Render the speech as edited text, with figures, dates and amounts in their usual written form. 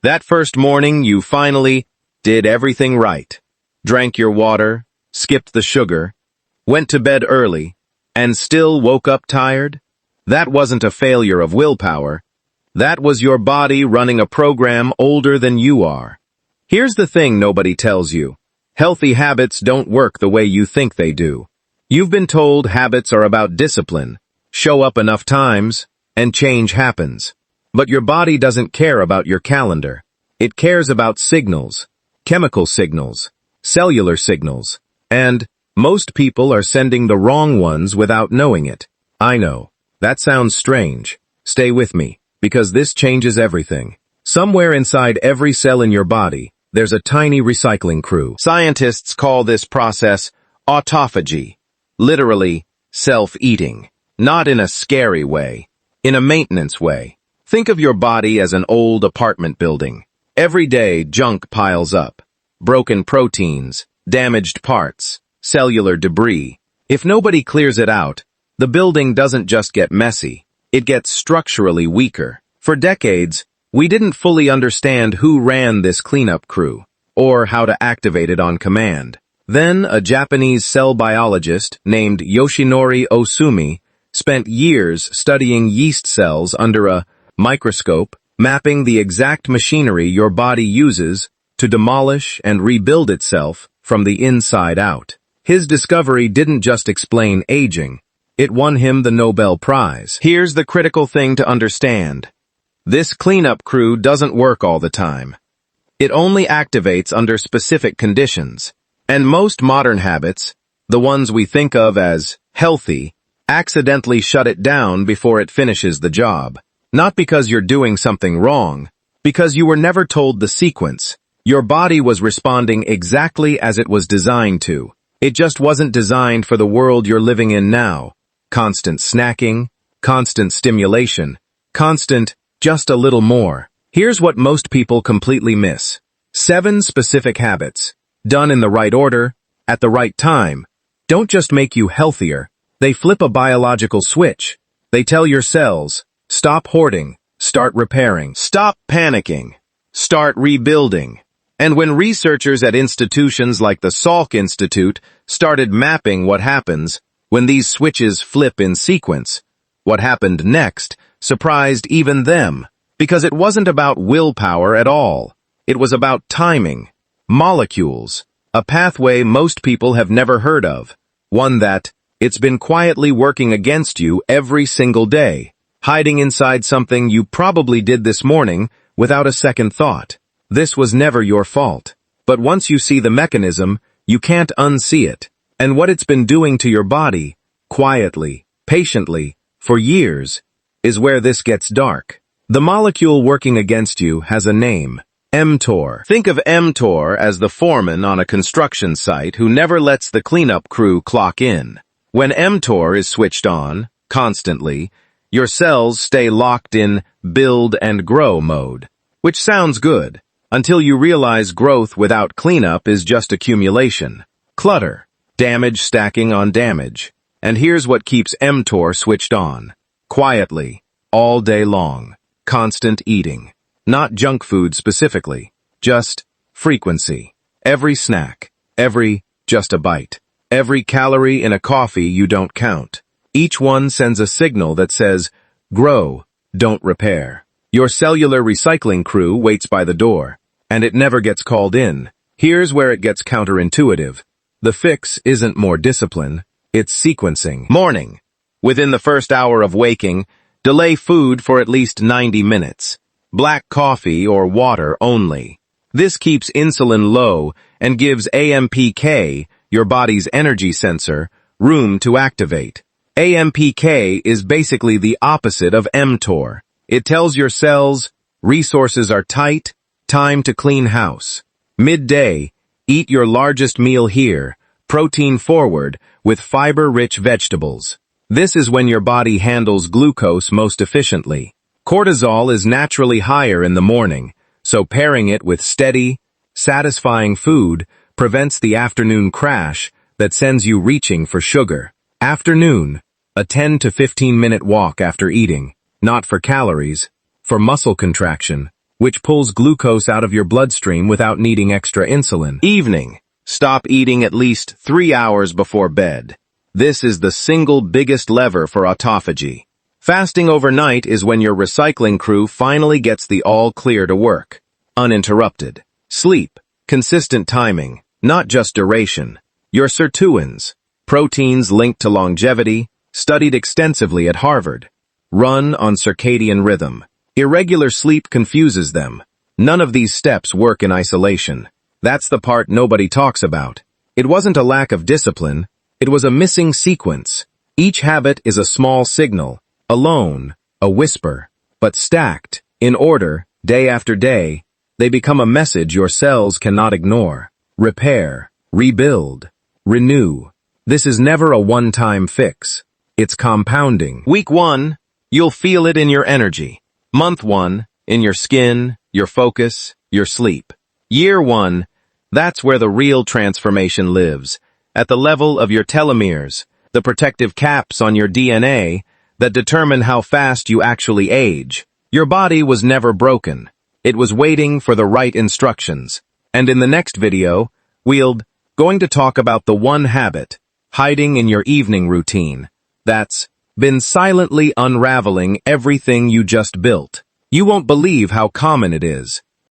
That first morning, you finally did everything right. Drank your water, skipped the sugar, went to bed early, and still woke up tired? That wasn't a failure of willpower. That was your body running a program older than you are. Here's the thing nobody tells you. Healthy habits don't work the way you think they do. You've been told habits are about discipline, show up enough times, and change happens. But your body doesn't care about your calendar. It cares about signals, chemical signals, cellular signals, and most people are sending the wrong ones without knowing it. I know. That sounds strange. Stay with me, because this changes everything. Somewhere inside every cell in your body, there's a tiny recycling crew. Scientists call this process autophagy, literally self-eating. Not in a scary way, in a maintenance way. Think of your body as an old apartment building. Every day, junk piles up. Broken proteins, damaged parts, cellular debris. If nobody clears it out, the building doesn't just get messy, it gets structurally weaker. For decades, we didn't fully understand who ran this cleanup crew, or how to activate it on command. Then, a Japanese cell biologist named Yoshinori Osumi spent years studying yeast cells under a microscope, mapping the exact machinery your body uses to demolish and rebuild itself from the inside out. His discovery didn't just explain aging, it won him the Nobel Prize. Here's the critical thing to understand. This cleanup crew doesn't work all the time. It only activates under specific conditions. And most modern habits, the ones we think of as healthy, accidentally shut it down before it finishes the job. Not because you're doing something wrong, because you were never told the sequence. Your body was responding exactly as it was designed to. It just wasn't designed for the world you're living in now. Constant snacking, constant stimulation, constant just a little more. Here's what most people completely miss. 7 specific habits, done in the right order, at the right time, don't just make you healthier. They flip a biological switch. They tell your cells, stop hoarding, start repairing, stop panicking, start rebuilding. And when researchers at institutions like the Salk Institute started mapping what happens when these switches flip in sequence, what happened next surprised even them, because it wasn't about willpower at all. It was about timing, molecules, a pathway most people have never heard of, one that it's been quietly working against you every single day, hiding inside something you probably did this morning without a second thought. This was never your fault. But once you see the mechanism, you can't unsee it. And what it's been doing to your body, quietly, patiently, for years, is where this gets dark. The molecule working against you has a name, mTOR. Think of mTOR as the foreman on a construction site who never lets the cleanup crew clock in. When mTOR is switched on, constantly, your cells stay locked in build and grow mode, which sounds good, until you realize growth without cleanup is just accumulation. Clutter. Damage stacking on damage. And here's what keeps mTOR switched on. Quietly, all day long. Constant eating. Not junk food specifically. Just frequency. Every snack. Just a bite. Every calorie in a coffee you don't count. Each one sends a signal that says, grow, don't repair. Your cellular recycling crew waits by the door, and it never gets called in. Here's where it gets counterintuitive. The fix isn't more discipline, it's sequencing. Morning. Within the first hour of waking, delay food for at least 90 minutes. Black coffee or water only. This keeps insulin low and gives AMPK, your body's energy sensor, room to activate. AMPK is basically the opposite of mTOR. It tells your cells, resources are tight, time to clean house. Midday, eat your largest meal here, protein forward, with fiber-rich vegetables. This is when your body handles glucose most efficiently. Cortisol is naturally higher in the morning, so pairing it with steady, satisfying food prevents the afternoon crash that sends you reaching for sugar. Afternoon, a 10 to 15 minute walk after eating, not for calories, for muscle contraction. which pulls glucose out of your bloodstream without needing extra insulin. Evening. Stop eating at least 3 hours before bed. This is the single biggest lever for autophagy. Fasting overnight is when your recycling crew finally gets the all clear to work. Uninterrupted. Sleep. Consistent timing, not just duration. Your sirtuins, proteins linked to longevity, studied extensively at Harvard. Run on circadian rhythm. Irregular sleep confuses them. None of these steps work in isolation. That's the part nobody talks about. It wasn't a lack of discipline. It was a missing sequence. Each habit is a small signal, alone, a whisper, but stacked, in order, day after day, they become a message your cells cannot ignore. Repair, rebuild, renew. This is never a one-time fix. It's compounding. Week 1, you'll feel it in your energy. Month 1, in your skin, your focus, your sleep. Year 1, that's where the real transformation lives. At the level of your telomeres, the protective caps on your DNA that determine how fast you actually age. Your body was never broken. It was waiting for the right instructions. And in the next video, we're going to talk about the one habit, hiding in your evening routine, that's been silently unraveling everything you just built. You won't believe how common it is.